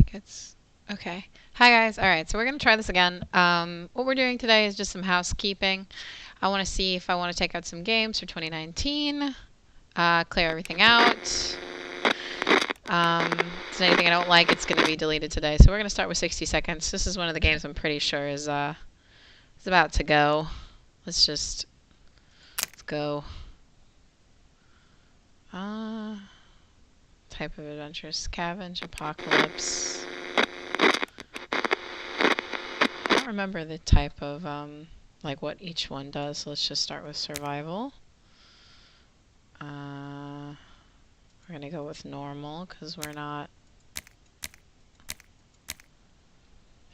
Tickets. Okay. Hi guys. Alright, so we're going to try this again. What we're doing today is just some housekeeping. I want to see if I want to take out some games for 2019. Clear everything out. If there's anything I don't like, it's going to be deleted today. So we're going to start with 60 seconds. This is one of the games I'm pretty sure is about to go. Let's go. Type of adventure, scavenge, apocalypse. I don't remember the type of like what each one does, so let's just start with survival. We're gonna go with normal because we're not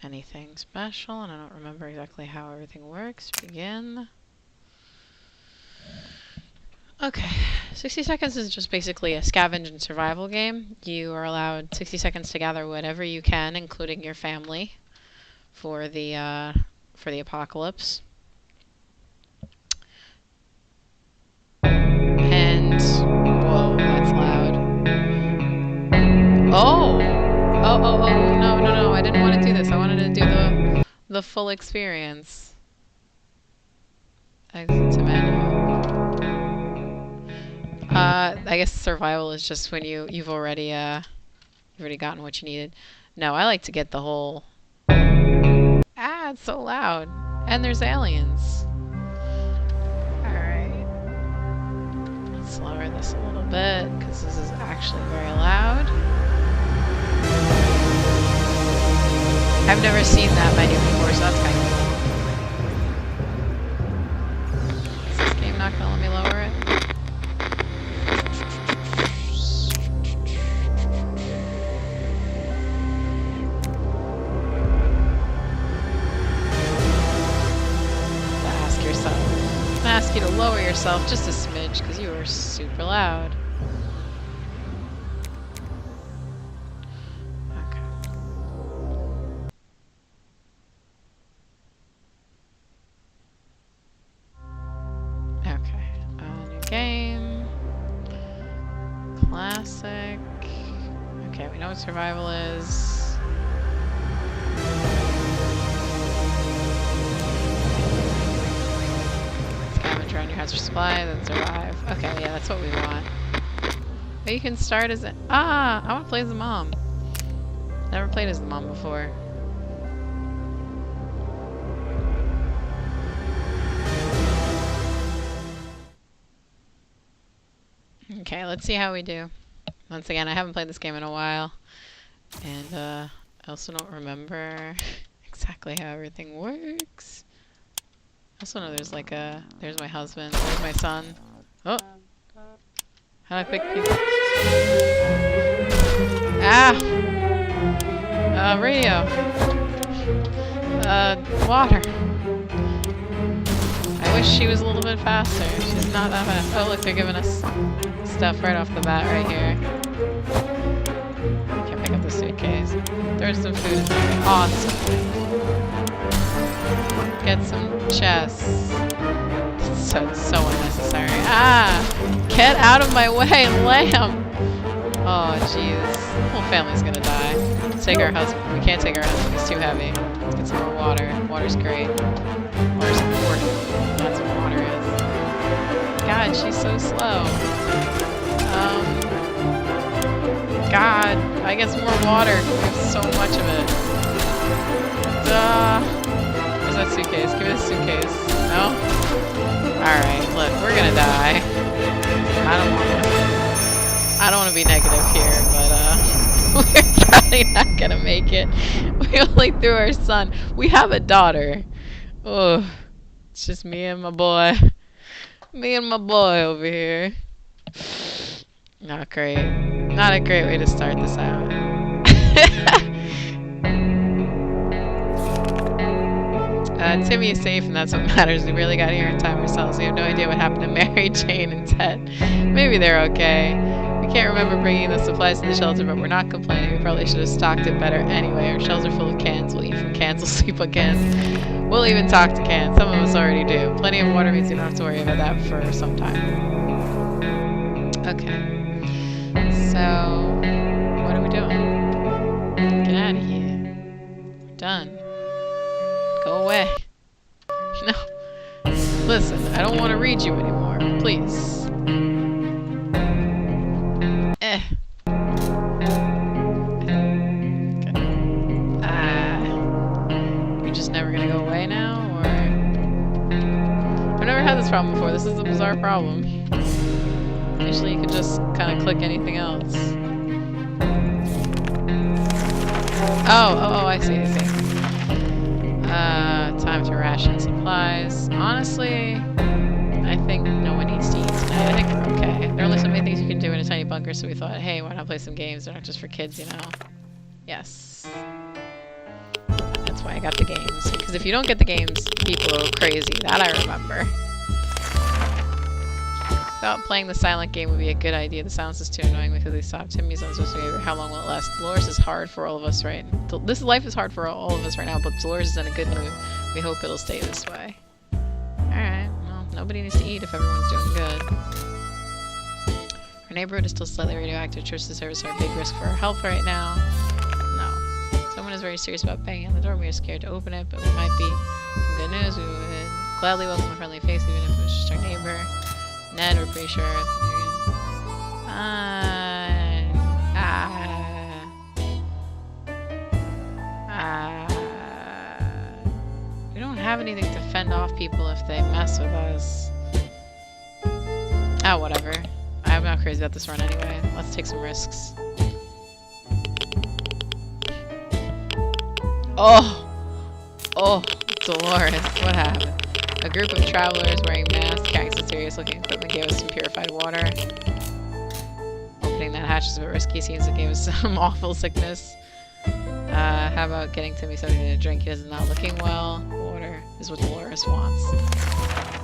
anything special, and I don't remember exactly how everything works. Begin. Okay, 60 seconds is just basically a scavenge and survival game. You are allowed 60 seconds to gather whatever you can, including your family, for the apocalypse. And whoa, that's loud. Oh, no! I didn't want to do this. I wanted to do the full experience. Exit to menu. I guess survival is just when you've already gotten what you needed. No, I like to get the whole. Ah, it's so loud, and there's aliens. All right, let's lower this a little bit because this is actually very loud. I've never seen that menu before, so that's kind of cool. Is this game not gonna let me lower it? Ask you to lower yourself just a smidge because you are super loud. Okay. Okay. New game. Classic. Okay, we know what survival is. Around your house for supply, then survive. Okay, yeah, that's what we want. But you can start as a... I want to play as the mom. Never played as the mom before. Okay, let's see how we do. Once again, I haven't played this game in a while. And, I also don't remember exactly how everything works. I also know there's like a... There's my husband. There's my son. Oh! How do I pick people? Ah! Radio. Water. I wish she was a little bit faster. She's not that fast. Oh look, they're giving us stuff right off the bat right here. I can't pick up the suitcase. There's some food in there. Awesome. Get some chests. So unnecessary. Get out of my way, lamb! Oh, jeez. The whole family's gonna die. Let's take our husband. We can't take our husband. He's too heavy. Let's get some more water. Water's great. Water's important. That's what water is. God, she's so slow. God, I get some more water. We have so much of it. Where's that suitcase? Give me the suitcase. No? Alright, look, we're gonna die. I don't want to be negative here, but we're probably not gonna make it. We only threw our son. We have a daughter. Oh, it's just me and my boy. Me and my boy over here. Not great. Not a great way to start this out. Timmy is safe, and that's what matters. We really got here in time ourselves. We have no idea what happened to Mary, Jane, and Ted. Maybe they're okay. We can't remember bringing the supplies to the shelter, but we're not complaining. We probably should have stocked it better anyway. Our shelves are full of cans. We'll eat from cans. We'll sleep on cans. We'll even talk to cans. Some of us already do. Plenty of water means you don't have to worry about that for some time. Okay. So, what are we doing? Good night. Go away. No. Listen, I don't want to read you anymore. Please. You're just never gonna go away now, or... I've never had this problem before. This is a bizarre problem. Usually you can just kind of click anything else. Oh, I see. Time to ration supplies. Honestly, I think no one needs to eat tonight. I think we're okay. There are only so many things you can do in a tiny bunker, so we thought, hey, why not play some games? They're not just for kids, you know? Yes. That's why I got the games. Because if you don't get the games, people go crazy. That I remember. Thought playing the silent game would be a good idea. The silence is too annoying because they stopped. Timmy's on social behavior. How long will it last? Dolores is hard for all of us, right? This life is hard for all of us right now, but Dolores is in a good mood. We hope it'll stay this way. Alright, well, nobody needs to eat if everyone's doing good. Our neighborhood is still slightly radioactive. Church service are a big risk for our health right now. No. Someone is very serious about banging on the door. We are scared to open it, but we might be some good news. We would gladly welcome a friendly face, even if it was just our neighbor. Ned, we're pretty sure. We don't have anything to fend off people if they mess with us. Oh, whatever. I'm not crazy about this run anyway. Let's take some risks. Oh, Dolores, what happened? A group of travelers wearing masks, carrying some serious-looking equipment gave us some purified water. Opening that hatch is a bit risky, seems it gave us some awful sickness. How about getting Timmy something to drink? He is not looking well. Water is what Dolores wants.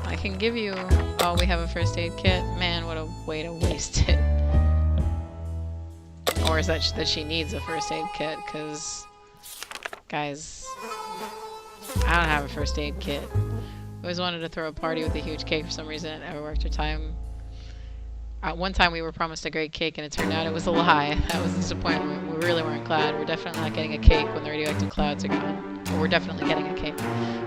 I can give you... Oh, we have a first aid kit? Man, what a way to waste it. Or is that she needs a first aid kit? Because, guys, I don't have a first aid kit. I always wanted to throw a party with a huge cake. For some reason it never worked. One time we were promised a great cake and it turned out it was a lie. That was a disappointment. We really weren't glad. We're definitely not getting a cake when the radioactive clouds are gone. Or we're definitely getting a cake.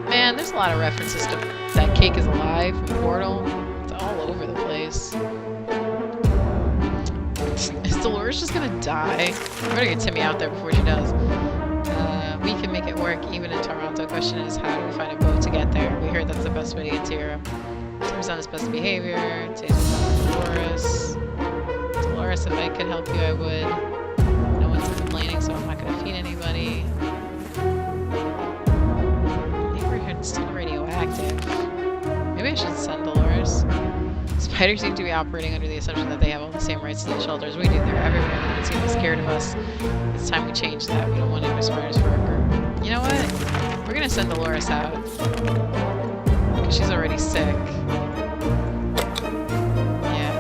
Man, there's a lot of references to that cake is alive from Portal. It's all over the place. Is Dolores just gonna die? I'm gonna get Timmy out there before she does. We can make it work even in Toronto. Question is, how do we find a boat to get there? We heard that's the best way to get to Europe. Timmy's on his best behavior. Today's Dolores. Dolores, if I could help you, I would. No one's complaining, so I'm not going to feed anybody. The neighborhood's still radioactive. Maybe I should send Dolores. Spiders seem to be operating under the assumption that they have all the same rights to the shelters we do. They're everywhere. Everyone seems scared of us. It's time we change that. We don't want any spiders for our group. You know what? We're gonna send Dolores out. Because she's already sick. Yeah.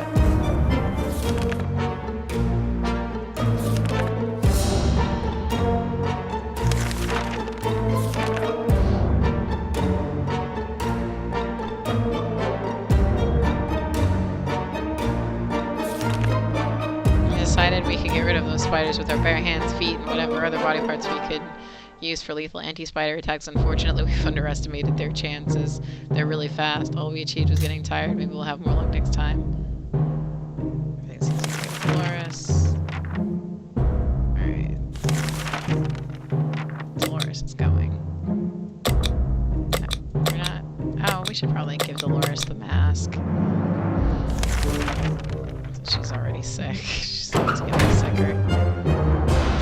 We could get rid of those spiders with our bare hands, feet, and whatever other body parts we could use for lethal anti-spider attacks. Unfortunately, we've underestimated their chances. They're really fast. All we achieved was getting tired. Maybe we'll have more luck next time. Everything seems to be good. Dolores. Alright. Dolores is going. No, we're not. Oh, we should probably give Dolores the mask. She's already sick. She's getting sicker.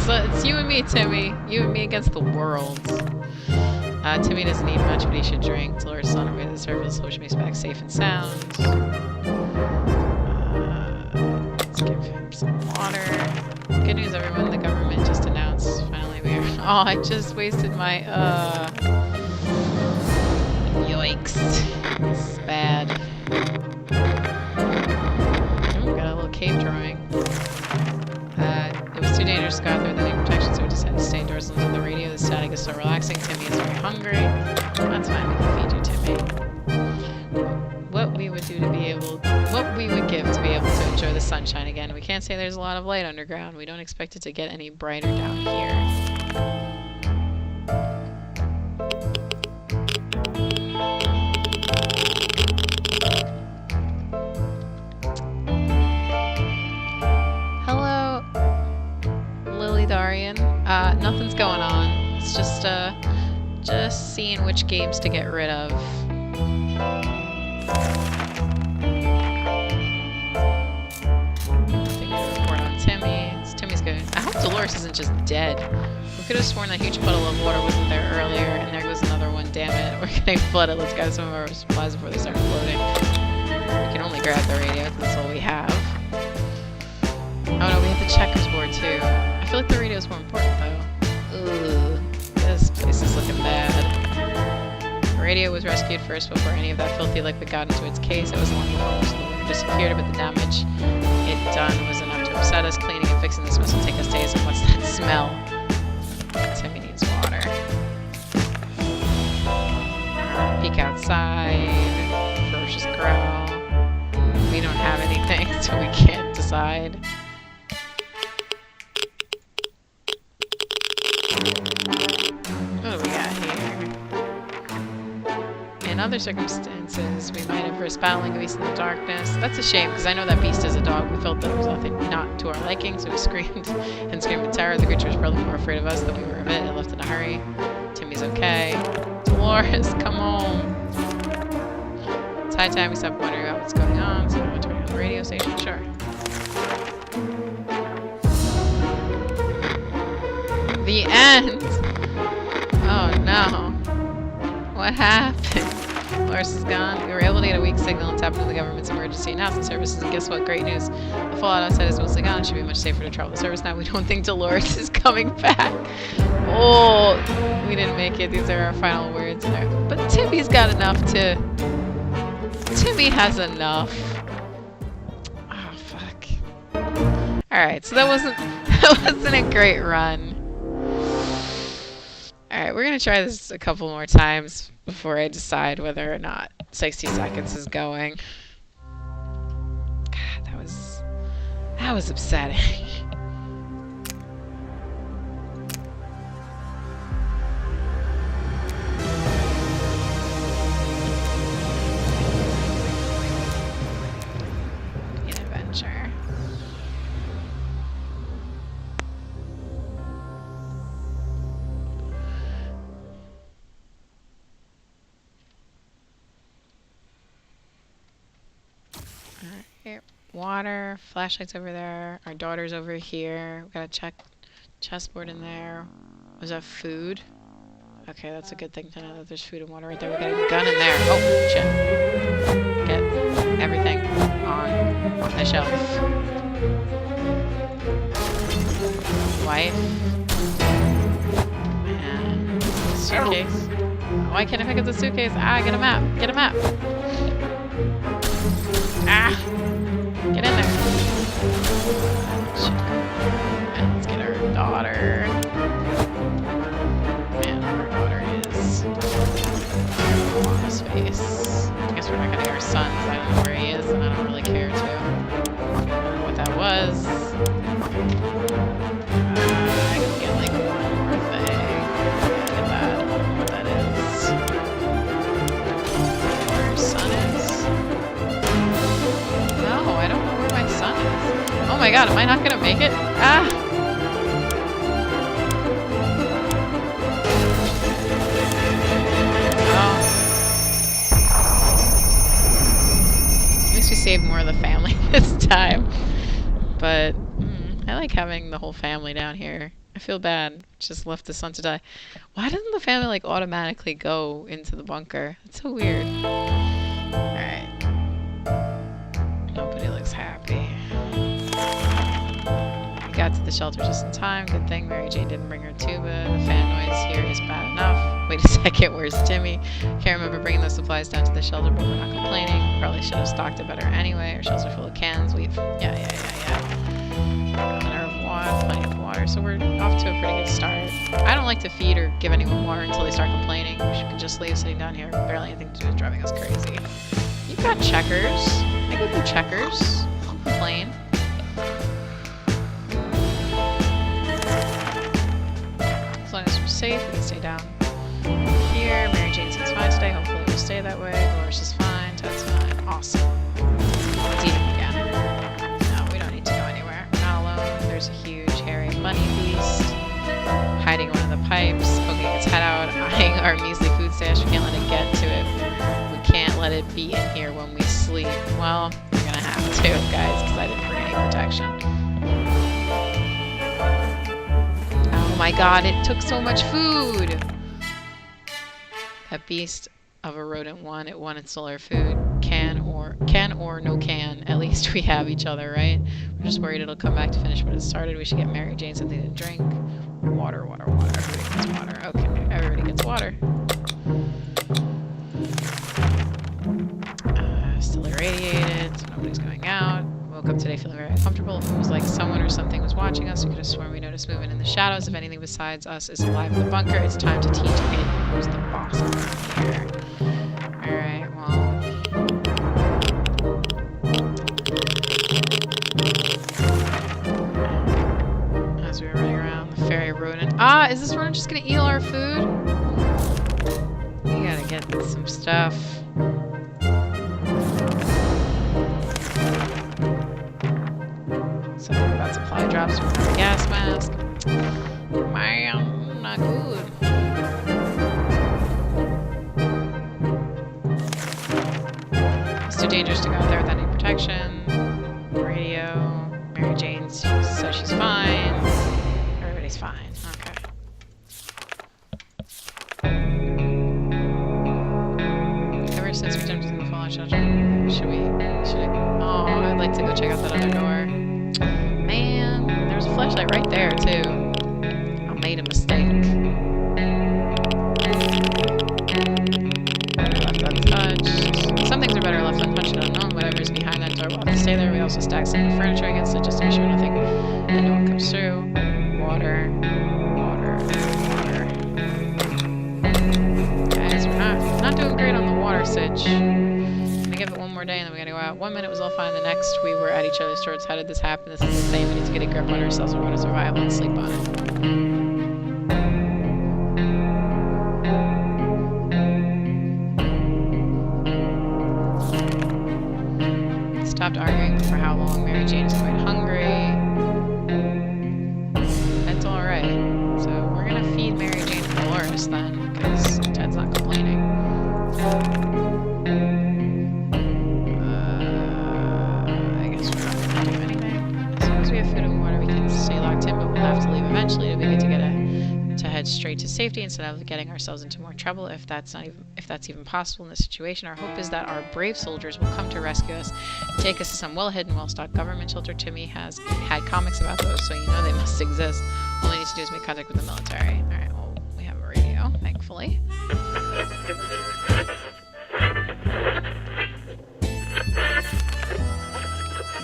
So it's you and me, Timmy. You and me against the world. Timmy doesn't eat much, but he should drink. Dolores is on her way to the surface, which makes back safe and sound. Let's give him some water. Good news, everyone. The government just announced. Finally, we are. Oh, I just wasted my. Yikes. It's bad. Cave drawing. It was too dangerous to go out there with any protection, so we decided to stay indoors and listen to the radio. The static is so relaxing. Timmy is very hungry. That's fine, we can feed you, Timmy. What we would give to be able to enjoy the sunshine again. We can't say there's a lot of light underground. We don't expect it to get any brighter down here. playing. Nothing's going on. It's just seeing which games to get rid of. Nothing to report on Timmy. Timmy's good. I hope Dolores isn't just dead. We could have sworn that huge puddle of water wasn't there earlier, and there goes another one. Damn it. We're getting flooded. Let's grab some of our supplies before they start floating. We can only grab the radio because that's all we have. Oh no, we have the checkers board too. I feel like the radio's more important though. Ugh, this place is looking bad. The radio was rescued first before any of that filthy liquid got into its case. It was long before most of the water disappeared, but the damage it done was enough to upset us. Cleaning and fixing this mess will take us days. And what's that smell? Timmy needs water. Peek outside. Ferocious growl. We don't have anything, so we can't decide. What do we got here? In other circumstances, we might have risked battling a beast in the darkness. That's a shame, because I know that beast is a dog. We felt that there was nothing not to our liking, so we screamed and screamed in terror. The creature was probably more afraid of us than we were of it. It left in a hurry. Timmy's okay. Dolores, come home. It's high time we stopped wondering about what's going on, so we went to turn on the radio station. Sure. The end! Oh no. What happened? Dolores is gone. We were able to get a weak signal and tap into the government's emergency announcement services, and guess what? Great news. The fallout outside is mostly gone. It should be much safer to travel the service now. We don't think Dolores is coming back. Oh, we didn't make it. These are our final words. But Timmy's got enough to... Timmy has enough. Oh, fuck. Alright, so that wasn't a great run. Alright, we're gonna try this a couple more times before I decide whether or not 60 seconds is going. God, that was upsetting. An adventure. Alright, water, flashlights over there, our daughter's over here. We gotta check chessboard in there. Was that food? Okay, that's a good thing to know that there's food and water right there. We got a gun in there. Oh, shit. Get everything on the shelf. Wife. And suitcase. Why can't I pick up the suitcase? Ah, get a map. Get a map. Ah! Get in there. And let's get our daughter. Man, our daughter is on his face. I guess we're not gonna get our sons. I don't know where he is, and I don't really care to. I don't know what that was. I can get like one more thing. Look at that. I don't know what that is. Where our son is? No, I don't know where my son is. Oh my god, am I not gonna make it? Ah! Oh. At least we saved more of the family this time. But, I like having the whole family down here. I feel bad. Just left the son to die. Why doesn't the family, like, automatically go into the bunker? That's so weird. Alright. Nobody looks happy. We got to the shelter just in time. Good thing Mary Jane didn't bring her tuba. The fan noise here is bad enough. Wait a second, where's Timmy? Can't remember bringing those supplies down to the shelter, but we're not complaining. Probably should have stocked it better anyway. Our shelves are full of cans. Yeah. Plenty of water. So we're off to a pretty good start. I don't like to feed or give anyone water until they start complaining. We should just leave sitting down here. Barely anything to do is driving us crazy. You've got checkers. I give you checkers. Don't complain. As long as we're safe, we can stay down here. Mary Jane seems fine today. Hopefully we'll stay that way. Dolores is fine. Ted's fine. Awesome. Let's eat him again. No, we don't need to go anywhere. We're not alone. There's a huge, hairy bunny beast. pipes. Okay, let's head out, eyeing our measly food stash. We can't let it get to it. We can't let it be in here when we sleep. Well, we're gonna have to, guys, because I didn't bring any protection. Oh my god, it took so much food! That beast of a rodent won. It won its solar food. Can or no can. At least we have each other, right? We're just worried it'll come back to finish what it started. We should get Mary Jane something to drink. Water, water, water. Everybody gets water. Okay, everybody gets water. Still irradiated, so nobody's going out. Woke up today feeling very uncomfortable. If it was like someone or something was watching us, we could have sworn we noticed movement in the shadows. If anything besides us is alive in the bunker, it's time to teach it who's the boss around here. Alright, well. As we were running around, the fairy rodent. Ah, is this rodent just gonna eat all our food? We gotta get some stuff. Something about supply drops from the gas mask. Man, not good. It's too dangerous to go out there without any protection. Radio. Mary Jane says she's fine. Everybody's fine. Okay. Ever since we jumped into the fallout shelter, oh, I'd like to go check out that other door. Man, there's a flashlight right there, too. I made a mistake. Better left untouched. Some things are better left untouched than unknown. Whatever's behind that door will have to stay there. We also stack some of the furniture against it just to make sure nothing and no one comes through. Water. Water. Water. Guys, we're not doing great on the water sitch. Give it one more day and then we gotta go out. 1 minute was all fine, the next we were at each other's throats. How did this happen? This is insane. We need to get a grip on ourselves. We're going to survive and sleep on it. Stopped arguing for how long. Mary Jane is quite hungry. That's alright. So we're going to feed Mary Jane and Dolores then, because Ted's not complaining. Eventually, we get to head straight to safety instead of getting ourselves into more trouble. If that's even possible in this situation, our hope is that our brave soldiers will come to rescue us and take us to some well-hidden, well-stocked government shelter. Timmy has had comics about those, so you know they must exist. All we need to do is make contact with the military. All right, well, we have a radio, thankfully.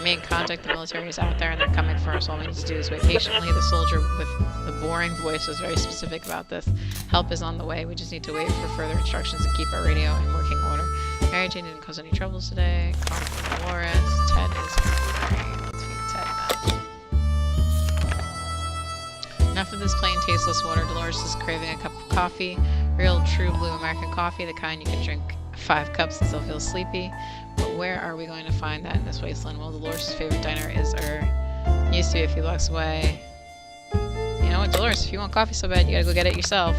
Made contact, the military is out there and they're coming for us. All we need to do is wait patiently. The soldier with the boring voice was very specific about this. Help is on the way. We just need to wait for further instructions to keep our radio in working order. Mary Jane didn't cause any troubles today. Call for Dolores. Ted is hungry. Let's feed Ted then. Enough of this plain tasteless water. Dolores is craving a cup of coffee. Real true blue American coffee, the kind you can drink 5 cups and still feel sleepy. But where are we going to find that in this wasteland? Well, Dolores' favorite diner is used to be a few blocks away. You know what, Dolores, if you want coffee so bad, you gotta go get it yourself.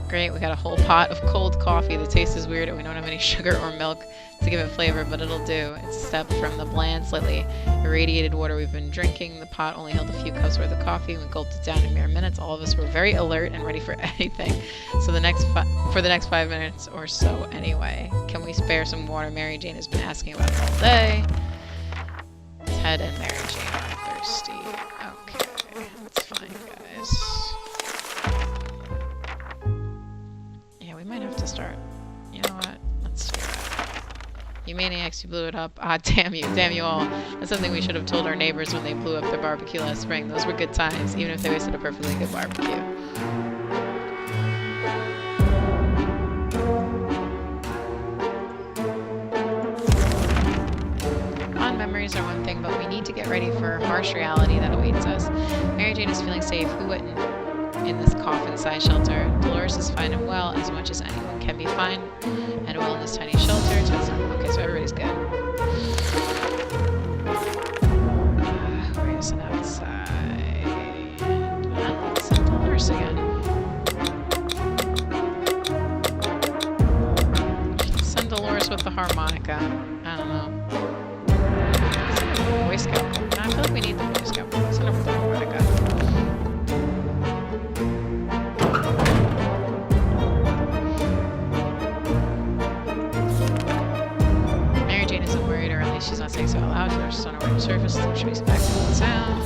Great, we got a whole pot of cold coffee. The taste is weird and we don't have any sugar or milk to give it flavor, but it'll do. It's a step from the bland, slightly irradiated water we've been drinking. The pot only held a few cups worth of coffee and we gulped it down in mere minutes. All of us were very alert and ready for anything. So for the next 5 minutes or so anyway. Can we spare some water? Mary Jane has been asking about it all day. Ted and Mary Jane are thirsty. Okay, that's fine, guys. Yeah, we might have to start. You know what? Let's do that. You maniacs, you blew it up. Ah, damn you all. That's something we should have told our neighbors when they blew up their barbecue last spring. Those were good times, even if they wasted a perfectly good barbecue. Fond memories are one thing, but we need to get ready for harsh reality that awaits us. Mary Jane is feeling safe. Who wouldn't? In this coffin-sized shelter. Dolores is fine and well, as much as anyone can be fine and well in this tiny shelter. Okay, so everybody's good. I don't know. Send her Boy Scout. I feel like we need the Boy Scout. Send her with the Robotica. Mary Jane isn't worried, or at least she's not saying so out loud. So there's on her way to surface. So she expects the sound.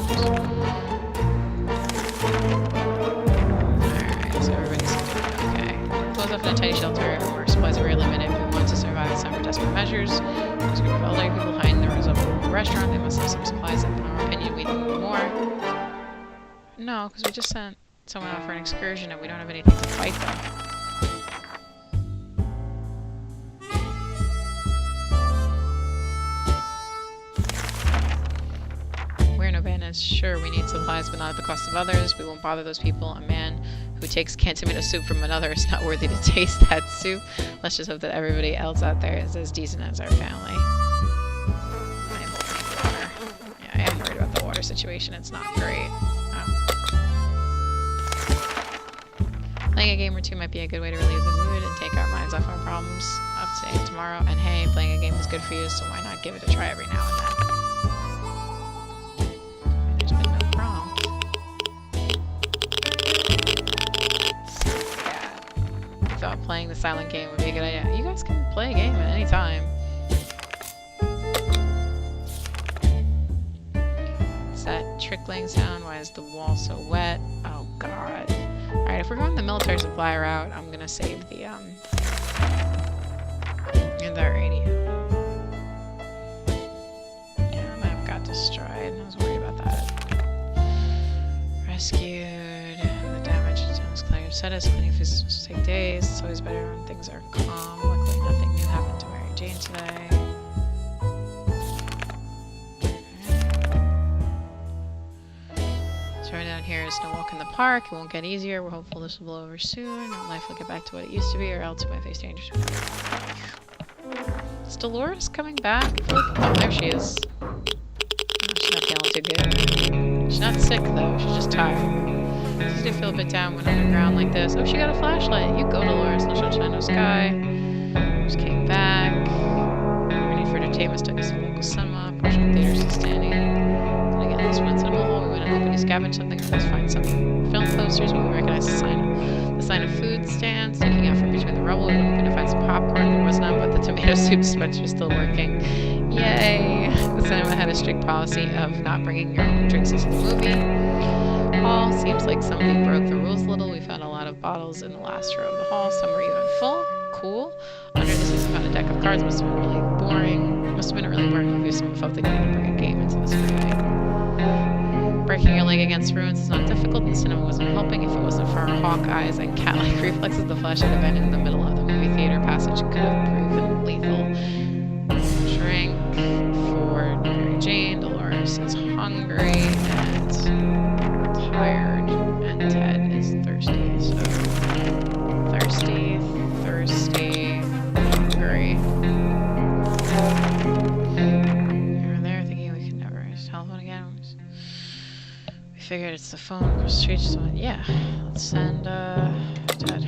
Alright, so everybody's doing okay. Close up in a tiny shelter. Our supplies are very limited. If we want to survive, it's time for desperate measures. There's a group of elderly people hiding in the rooms of a restaurant. They must have some supplies. In our opinion, we need more. No, because we just sent someone out for an excursion and we don't have anything to fight them. We're no bandits. Sure, we need supplies, but not at the cost of others. We won't bother those people. A man who takes canned tomato soup from another is not worthy to taste that soup. Let's just hope that everybody else out there is as decent as our family. Yeah, I am worried about the water situation. It's not great. Oh. Playing a game or two might be a good way to relieve the mood and take our minds off our problems of today and tomorrow. And hey, playing a game is good for you, so why not give it a try every now and then? There's been no prompt. Yeah. I thought playing the silent game would be a good idea. You guys can play a game at any time. It's that trickling sound. Why is the wall so wet? Oh god. Alright, if we're going the military supply route, I'm gonna save the radio. Yeah, I might have got destroyed. I was worried about that. Rescued. The damage is cleared. Said us cleaning physics will take days. It's always better when things are calm. Luckily, nothing new happened to Mary Jane today. Right down here is no walk in the park. It won't get easier. We're hopeful this will blow over soon. Our life will get back to what it used to be, or else we might face dangers. Is Dolores coming back? Oh, there she is. Oh, she's not feeling too good. She's not sick though. She's just tired. It's easy to feel a bit down when underground like this. Oh, she got a flashlight. You go, Dolores. No sunshine, no sky. Just came back. Our need for entertainment took us to the local cinema. Portion of the theater still standing. Again, this one cinema hall. We went and opened, scavenged something. Let's find some film posters. We recognize the sign of food stands. Looking out from between the rubble, we went to find some popcorn. There was none, but the tomato soup dispenser was still working. Yay! The cinema had a strict policy of not bringing your own drinks into the movie hall. Seems like somebody broke the rules a little. We found a lot of bottles in the last row of the hall. Some were even full. Cool. Under this, we found a deck of cards. Must have been really boring. Must have been a really boring movie. Someone felt they needed to bring a game into this movie. Breaking your leg against ruins is not difficult. The cinema wasn't helping. If it wasn't for our hawk eyes and cat-like reflexes, the flash had been in the middle of the movie theater passage could have proven lethal. Drink for Mary Jane. Dolores is hungry and tired, and Ted is thirsty. So thirsty, hungry. Here and there, thinking we could never telephone again. We figured it's the phone across the street. So yeah, let's send Ted.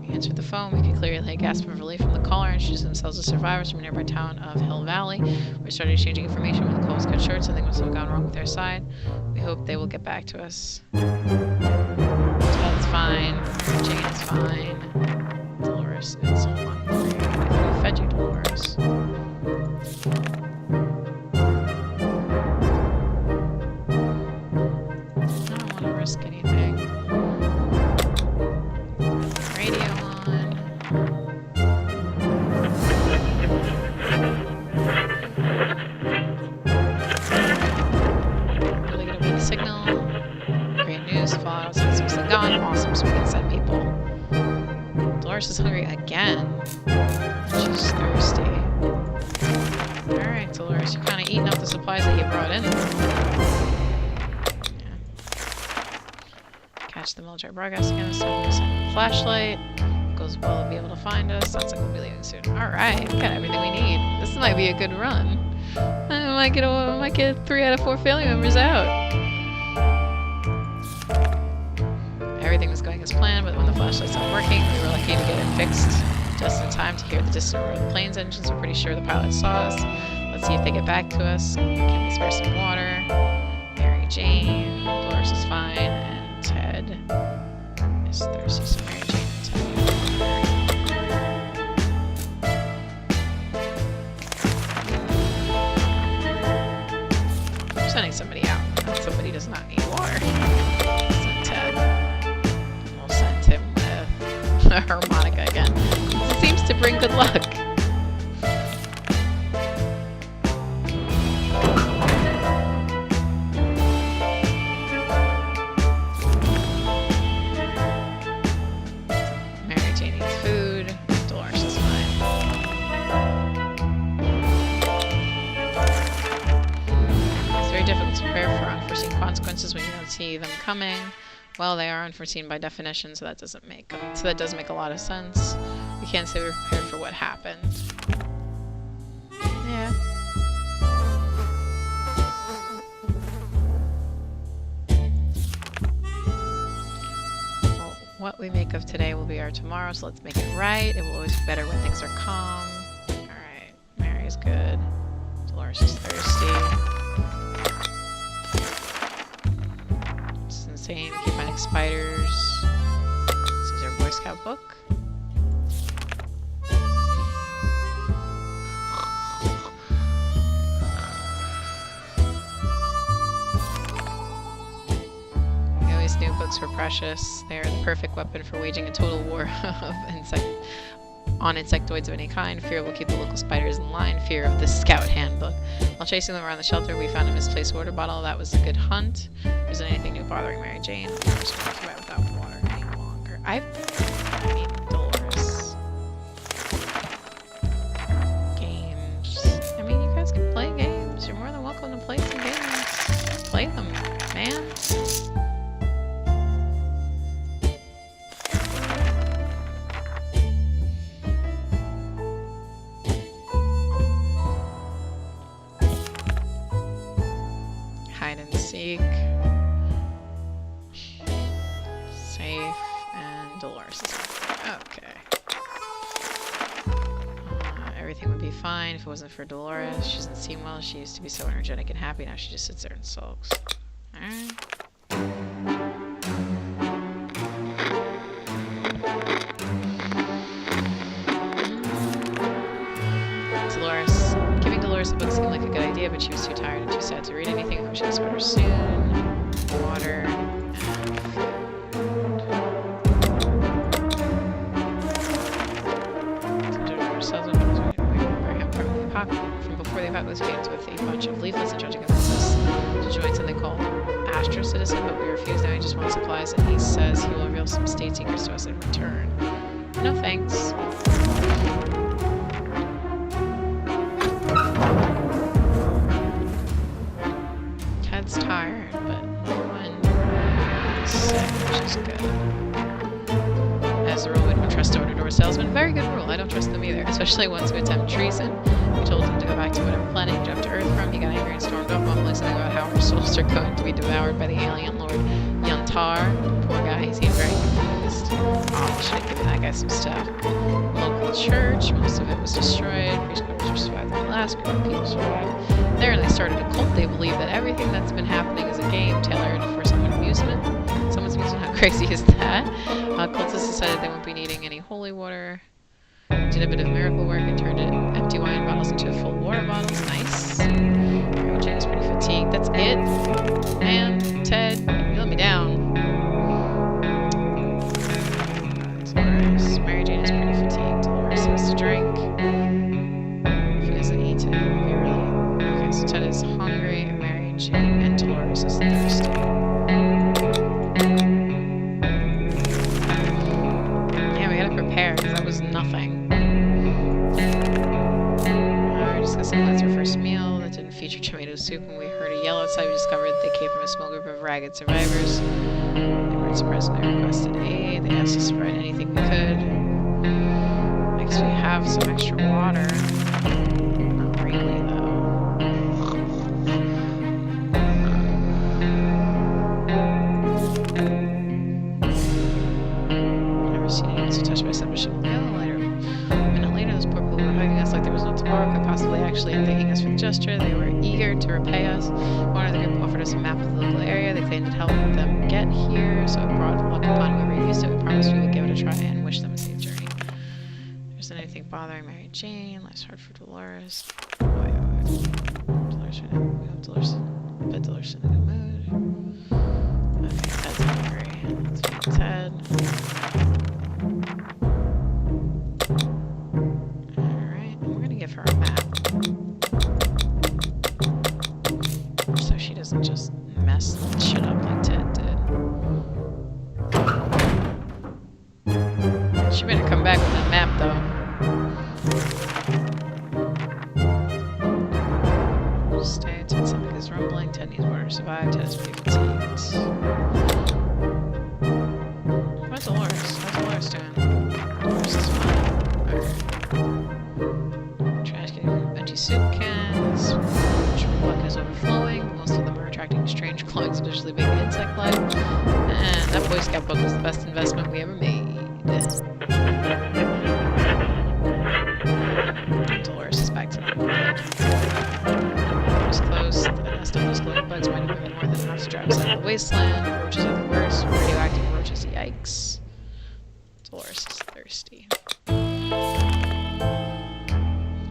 Answered the phone. We could clearly hear a gasp of relief from the caller and introduce themselves as survivors from a nearby town of Hill Valley. We started exchanging information when the call was cut short. Something must have gone wrong with their side. We hope they will get back to us. Ted's fine. Jane's fine. Dolores is hungry. I think we fed you, Dolores. I don't want to risk anything. Radio on. Really get a weak signal. Great news. Fallout is seriously gone. Awesome, so we can send people. Dolores is hungry again. She's thirsty. Alright, Dolores, you're kind of eating up the supplies that you brought in. Catch the military broadcast again. So we'll send a flashlight. Goes well to be able to find us. Sounds like we'll be leaving soon. Alright, we got everything we need. This might be a good run. I might get 3 out of 4 family members out. everything was going as planned, but when the flashlights stopped working, we were lucky to get it fixed just in time to hear the distant roar of the plane's engines. We're pretty sure the pilot saw us. Let's see if they get back to us. Can we spare some water? Mary Jane, Dolores is fine, and Ted is thirsty. So Mary Jane and Ted. We're sending somebody out. Somebody does not need water. Send Ted. And we'll send him with a harmonica again. It seems to bring good luck. Mary Jane needs food. Dolores is fine. It's very difficult to prepare for unforeseen consequences when you don't see them coming. Well, they are unforeseen by definition, so that does make a lot of sense. We can't say we're prepared for what happened. Yeah. Well, what we make of today will be our tomorrow, so let's make it right. It will always be better when things are calm. Alright, Mary's good. Dolores is thirsty. It's insane. We keep finding spiders. This is our Boy Scout book. We always knew books were precious. They are the perfect weapon for waging a total war of insectoids of any kind. Fear will keep the local spiders in line. Fear of the Scout handbook. While chasing them around the shelter, we found a misplaced water bottle. That was a good hunt. Isn't anything new bothering Mary Jane? I'm just going to survive without water any longer. I mean, Dolores. Games. I mean, you guys can play games. You're more than welcome to play some games. Play them, man. Hide and seek. Safe. And Dolores is okay. Everything would be fine if it wasn't for Dolores. She doesn't seem well. She used to be so energetic and happy. Now she just sits there and sulks. Alright. Dolores. Giving Dolores the book seemed like a good idea, but she was too tired and too sad to read anything. I wish I was better soon. Water and food. From before the apocalypse begins with a bunch of leaflets and trying to convince us to join something called Astro Citizen, but we refuse. Now he just wants supplies, and he says he will reveal some state secrets to us in return. No thanks. Ted's tired, but Norman is sick, which is good. As the rule, we don't trust door-to-door salesmen. Very good rule. I don't trust them either, especially ones who attempt treason. We told him to go back to whatever planet he jumped to Earth from. He got angry and stormed off, mumbling something about how our souls are going to be devoured by the alien lord Yuntar. Poor guy, he seemed very confused. Oh, we should have given that guy some stuff. Local church, most of it was destroyed. Preschoolers were survived in Alaska, people survived. There, they started a cult. They believe that everything that's been happening is a game tailored for someone's amusement. How crazy is that? Cultists decided they won't be needing any holy water. Did a bit of miracle work and turned empty wine bottles into full water bottles. Nice. Mary Jane is pretty fatigued. That's it. Man, Ted, you let me down. Dolores. Mary Jane is pretty fatigued. Dolores has to drink. If he doesn't eat, it will be really... Okay, so Ted is hungry, and Mary Jane and Dolores is thirsty. Because that was nothing. We're discussing that's our first meal. That didn't feature tomato soup. When we heard a yell outside, we discovered that they came from a small group of ragged survivors. They weren't surprised when they requested aid. They asked us to provide anything we could. Next, we have some extra water. Not really, though. actually thanking us for the gesture. They were eager to repay us. One of the group offered us a map of the local area. They claimed it helped them get here, so it brought luck upon whoever used it. We promised we would give it a try and wish them a safe journey. There's anything bothering Mary Jane. Life's hard for Dolores. Wait. Dolores right now. We hope Dolores. But Dolores in a good mood. Okay, Ted's hungry. Let's feed Ted. Alright, and we're gonna give her a map. So she doesn't just mess shit up like Ted did. She better come back with that map though. Stay. Ted, something is rumbling. Ted needs water to survive. Ted is pretty fatigued. Where's Dolores? How's Dolores doing? Dolores is fine. Okay. Trash getting empty soup cans. Bucket is overflowing. Most of them are attracting strange glowing, suspiciously big insect life. And that Boy Scout book was the best investment we ever made. Dolores is back to normal. Close. The nest of those glowing bugs might have been more than enough to drive us out of the wasteland. Roaches are the worst. Radioactive roaches, yikes. Dolores is thirsty.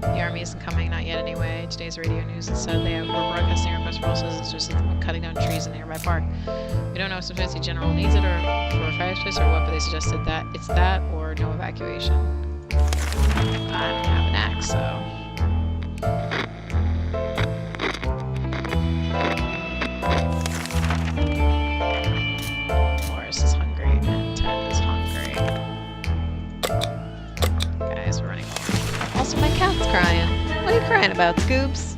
The army isn't coming, not yet anyway. Today's radio news said they were broadcasting a request for all citizens to assist them cutting down trees in the nearby park. We don't know if some fancy general needs it or for a fireplace or what, but they suggested that it's that or no evacuation. I don't have an axe, so... Dolores is hungry and Ted is hungry. Guys, we're running over. Also, my cat's crying. What are you crying about, Scoops?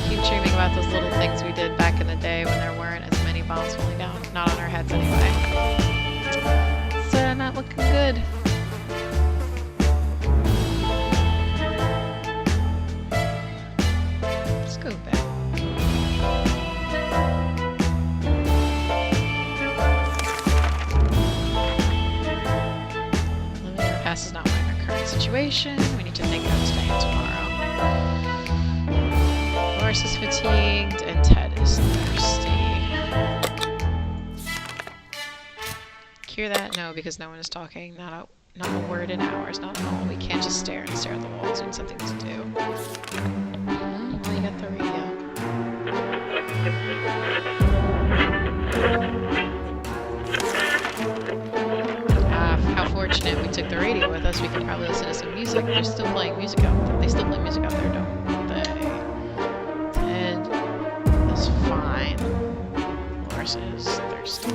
Keep dreaming about those little things we did back in the day when there weren't as many bombs falling down. Not on our heads anyway. It's not looking good. Scoop it. Living in the past is not right in our current situation. We need to think about today and tomorrow. Dolores is fatigued and Ted is thirsty. Hear that? No, because no one is talking. Not a word in hours. Not at all. We can't just stare and stare at the walls. We need something to do. Well, you got the radio. How fortunate we took the radio with us. We could probably listen to some music. They're still playing music out there. They still play music out there, don't they? Ted is fine. Dolores is thirsty.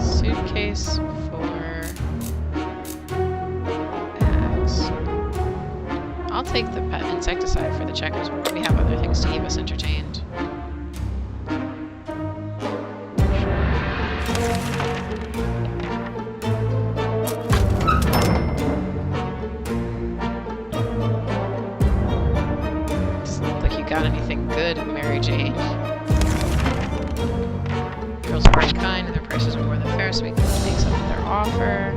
Suitcase for bags. I'll take the pet insecticide for the checkers. We have other things to keep us entertained. Doesn't look like you got anything good, Mary Jane. Girls are very kind and their prices are more than fair, so we can make some of their offer.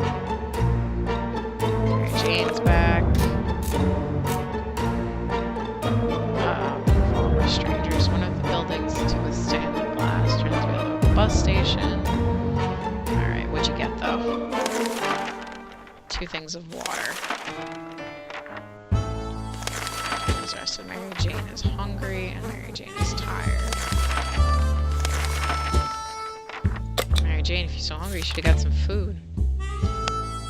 Mary Jane's back. Former strangers. One of the buildings to withstand the blast. Turns out to be a local bus station. Alright, what'd you get though? 2 things of water. Is rested. Mary Jane is hungry and Mary Jane is tired. Mary Jane, if you're so hungry, you should have got some food.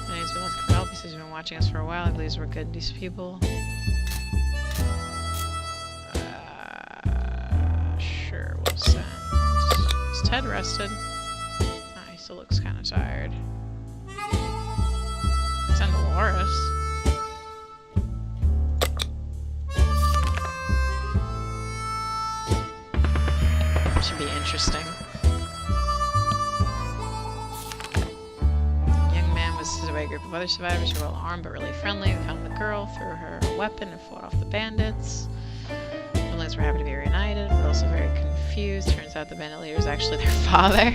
Anyways, we left Cabell because he's been watching us for a while. I believe we're good, these people. Sure, we'll send. Is Ted rested? Oh, he still looks kind of tired. Send Dolores. Should be interesting. Young man was assisted by a group of other survivors who were well armed but really friendly. We found the girl, threw her a weapon, and fought off the bandits. The siblings were happy to be reunited, but also very confused. Turns out the bandit leader is actually their father.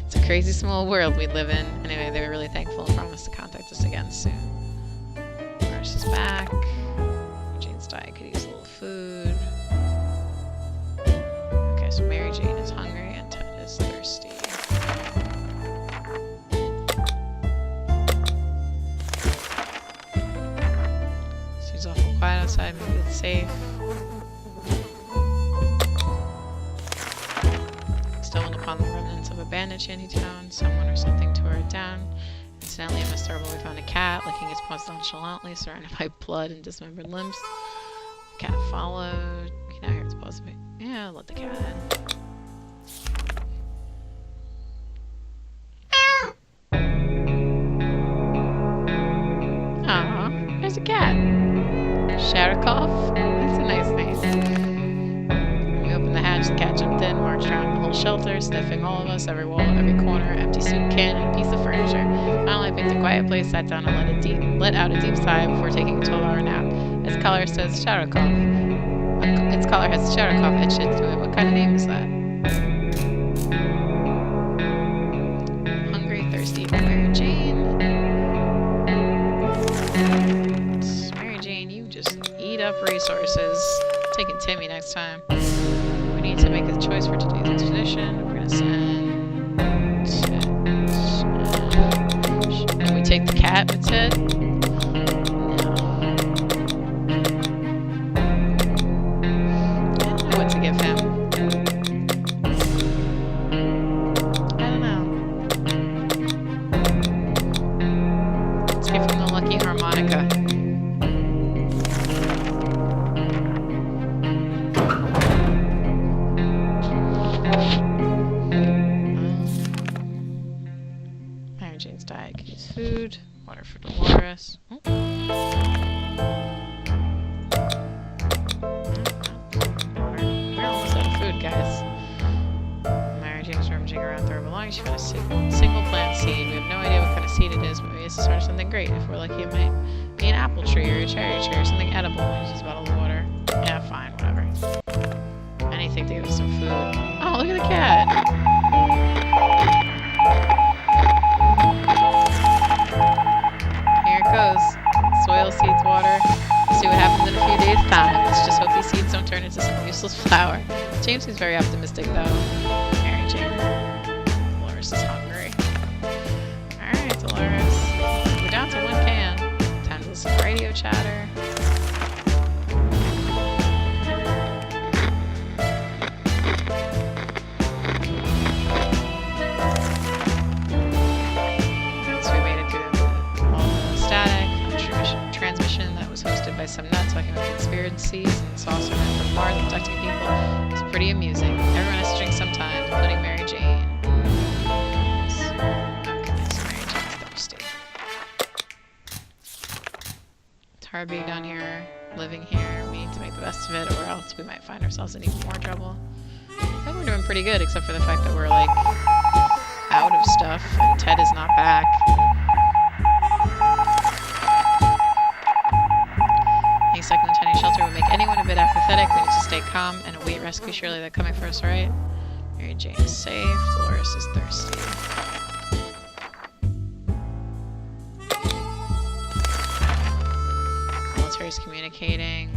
It's a crazy small world we live in. Anyway, they were really thankful and promised to contact us again soon. Dolores is back. Jane's diet could use a little food. Okay, so Mary Jane is hungry and Ted is thirsty. Seems awful quiet outside, maybe it's safe. Stumbled upon the remnants of a abandoned shantytown. Someone or something tore it down. Incidentally, in Miss Thurble, we found a cat licking its paws nonchalantly, surrounded by blood and dismembered limbs. The cat followed. You can now hear its paws. Yeah, let the cat in. Aw, there's a cat. Shattercough? That's a nice name. We opened the hatch, the cat jumped in, marched around the whole shelter, sniffing all of us, every wall, every corner, empty soup can, and a piece of furniture. Finally, I picked a quiet place, sat down, and let out a deep sigh before taking a 12-hour nap. Its collar says Shattercough. Its collar has Shattercough etched into it. What kind of name is that? Hungry, thirsty for Mary Jane. Mary Jane, you just eat up resources. Taking Timmy next time. We need to make a choice for today's expedition. We're gonna send Ted. Can we take the cat with Ted? No. I don't know what to give him. I don't know. Let's give him the lucky harmonica. Mary Jane's diet could use food. Water for Dolores. Oh. We're almost out of food, guys. Mary Jane's rummaging around through her belongings. She found a single plant seed. We have no idea what kind of seed it is, but maybe it's sort of something great. If we're lucky, it might be an apple tree or a cherry tree or something edible. Maybe just a bottle of water. Yeah, fine, whatever. Anything to give us some food. Oh, look at the cat! Here it goes. Soil, seeds, water. See what happens in a few days' time. Let's just hope these seeds don't turn into some useless flower. James seems very optimistic, though. Mary Jane. Dolores is hungry. Alright, Dolores. We're down to one can. Time to listen to radio chatter. By some nuts talking about conspiracies and saucer men from Mars abducting people. It's pretty amusing. Everyone has to drink sometime, including Mary Jane. Okay, so Mary Jane's thirsty. It's hard being down here, living here. We need to make the best of it, or else we might find ourselves in even more trouble. I think we're doing pretty good, except for the fact that we're, like, out of stuff, and Ted is not back. Second and tiny shelter would make anyone a bit apathetic. We need to stay calm and await rescue. Surely they're coming for us, right? Mary Jane is safe. Dolores is thirsty. Military's communicating.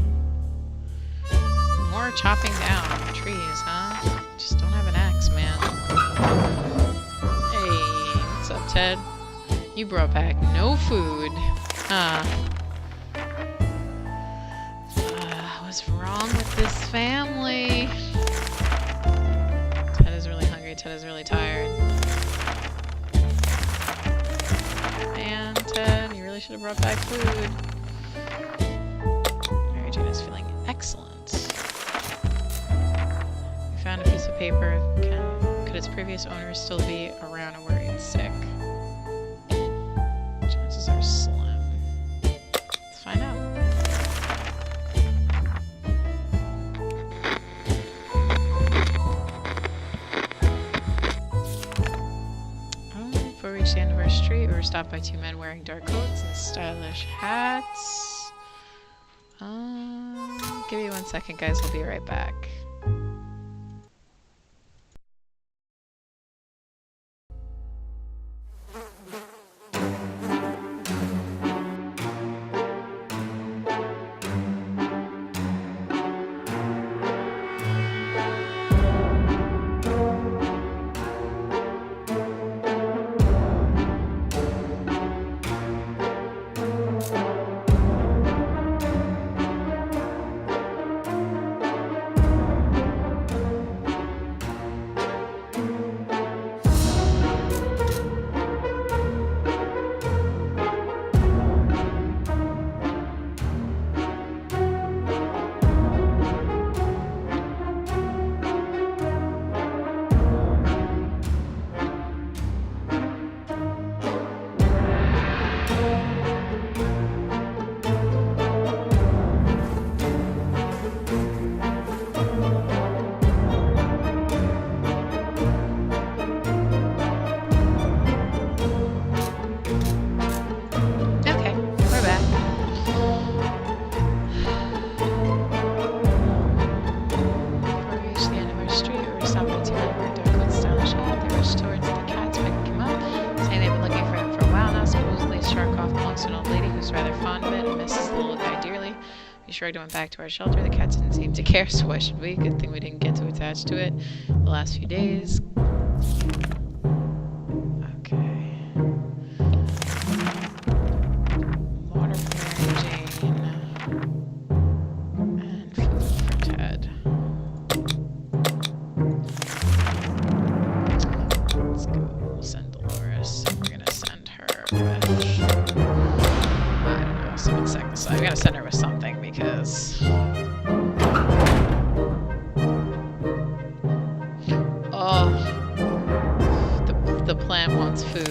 More chopping down trees, huh? Just don't have an axe, man. Hey, what's up, Ted? You brought back no food. Huh. What's wrong with this family? Ted is really hungry. Ted is really tired. Man, Ted, you really should have brought back food. Mary Jane is feeling excellent. We found a piece of paper. Could its previous owner still be around and worried sick? Chances are slim. Let's find out. The end of our street, we were stopped by two men wearing dark coats and stylish hats. Give me 1 second, guys. I'll be right back. shrugged and went back to our shelter. The cat didn't seem to care, so why should we? Good thing we didn't get too attached to it the last few days. Okay. Water for Mary Jane. And food for Ted. Let's go. We'll send Dolores. We're gonna send her with, I don't know, some insecticide. We gotta send her with something because the plant wants food.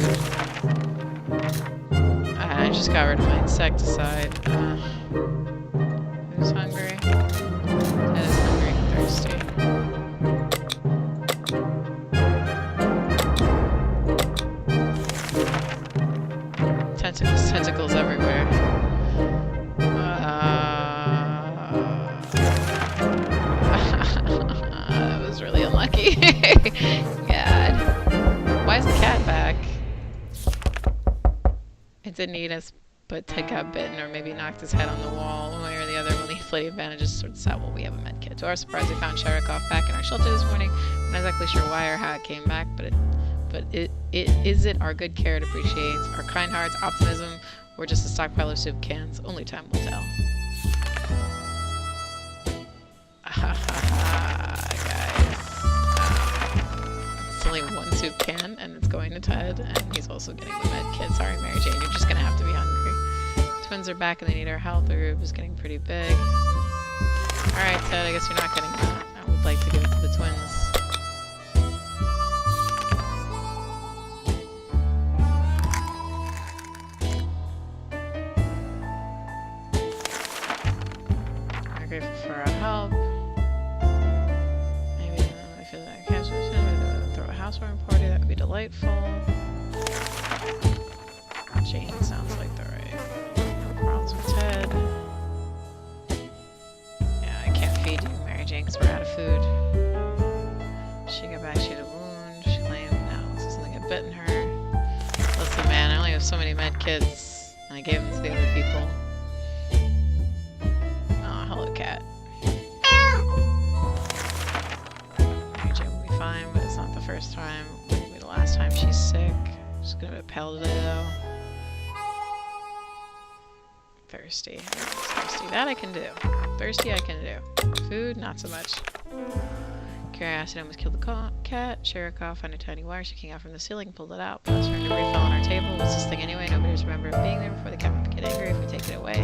I just got rid of my insecticide. Who's hungry? Ted is hungry and thirsty. Tentacles everywhere. That was really unlucky. God. Why is the cat back? It didn't eat us, but Ted got bitten or maybe knocked his head on the wall. One way or the other, we'll need plenty of bandages to sort this out while we have a med kit. To our surprise, we found Sherikov back in our shelter this morning. We're not exactly sure why or how it came back, but is it our good care it appreciates, our kind hearts, optimism, or just a stockpile of soup cans? Only time will tell. Guys. It's only one soup can, and it's going to Ted, and he's also getting the med kit. Sorry, Mary Jane, you're just gonna have to be hungry. Twins are back and they need our help. The group is getting pretty big. Alright, Ted, I guess you're not getting that. I would like to give it to the twins. For our help. Maybe if it's a cancer, throw a housewarming party, that would be delightful. Jane sounds like the right. No problems with Ted. Yeah, I can't feed you, Mary Jane, because we're out of food. She got back, she had a wound, she claimed now something had bitten her. Listen, man, I only have so many med kits, and I gave them to the other people. Hello, cat. Mary Jane will be fine, but it's not the first time. It'll be the last time she's sick. She's gonna be pale today, though. Thirsty. Thirsty. That I can do. Thirsty I can do. Food, not so much. Curiosity almost killed the cat. Sherikov found a tiny wire sticking out from the ceiling, pulled it out. But for debris fell on our table. What's this thing anyway? Nobody's remembered it being there before the cat would get angry if we take it away.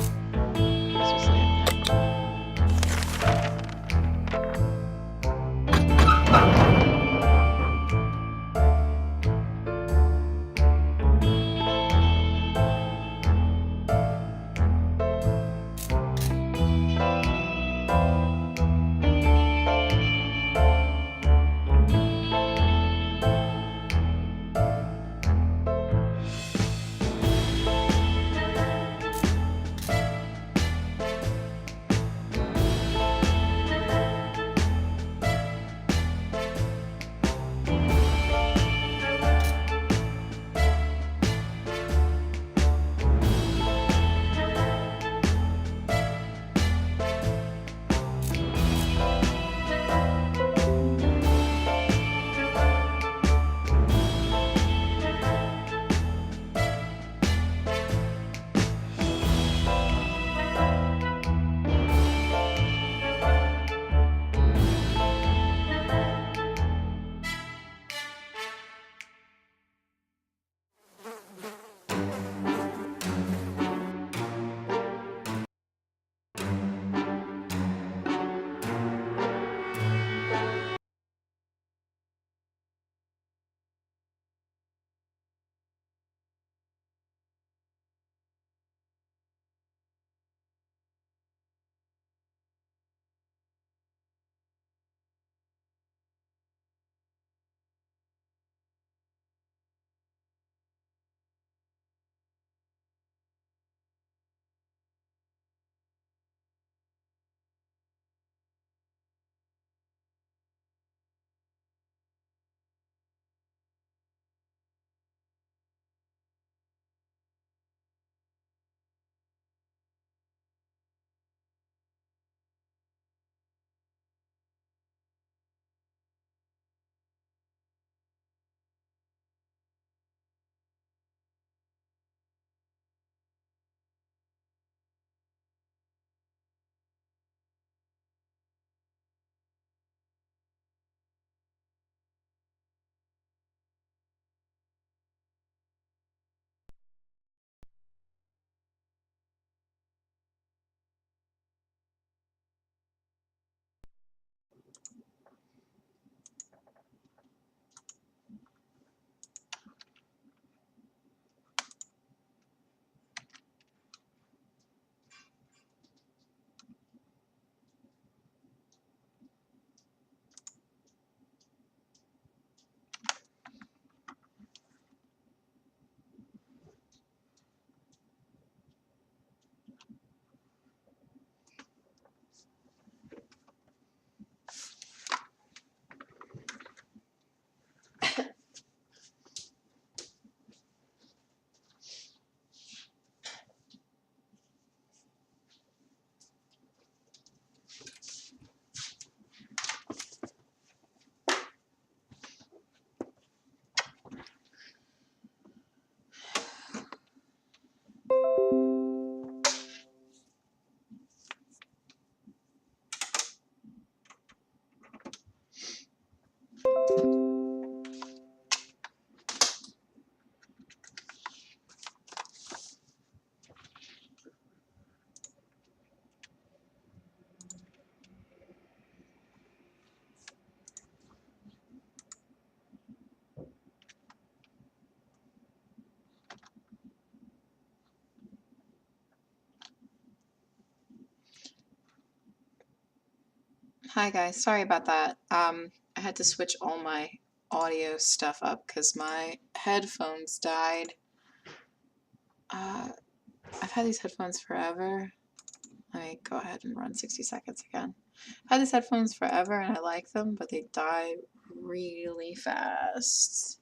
Hi guys, sorry about that. I had to switch all my audio stuff up because my headphones died. I've had these headphones forever. Let me go ahead and run 60 seconds again. I've had these headphones forever and I like them, but they die really fast.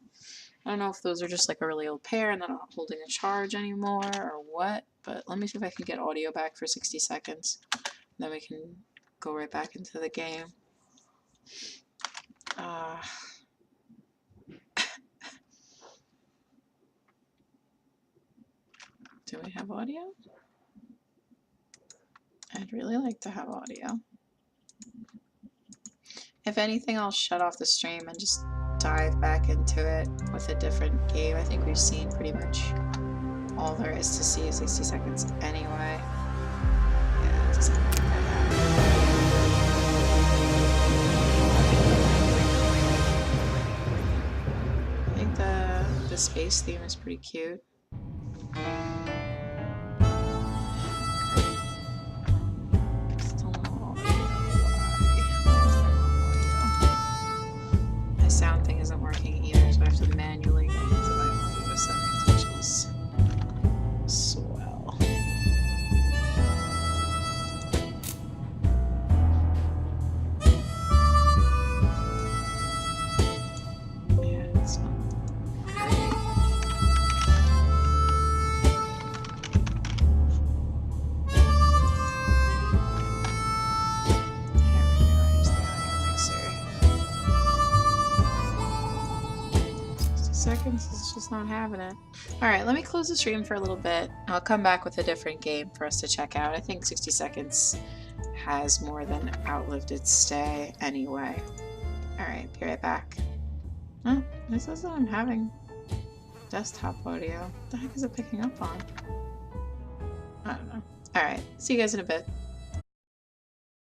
I don't know if those are just like a really old pair and they're not holding a charge anymore or what, but let me see if I can get audio back for 60 seconds. Then we can go right back into the game. Do we have audio? I'd really like to have audio. If anything, I'll shut off the stream and just dive back into it with a different game. I think we've seen pretty much all there is to see in 60 seconds anyway. Yeah, it doesn't look like I have. I think the space theme is pretty cute. Sound thing isn't working either, so I have to manually go into my audio settings, which is swell. Yeah, it's not great. There we go, here's the audio mixer. 60 seconds is just not having it. Alright, let me close the stream for a little bit. I'll come back with a different game for us to check out. I think 60 seconds has more than outlived its stay anyway. Alright, be right back. Huh? It says that I'm having desktop audio. What the heck is it picking up on? I don't know. Alright, see you guys in a bit.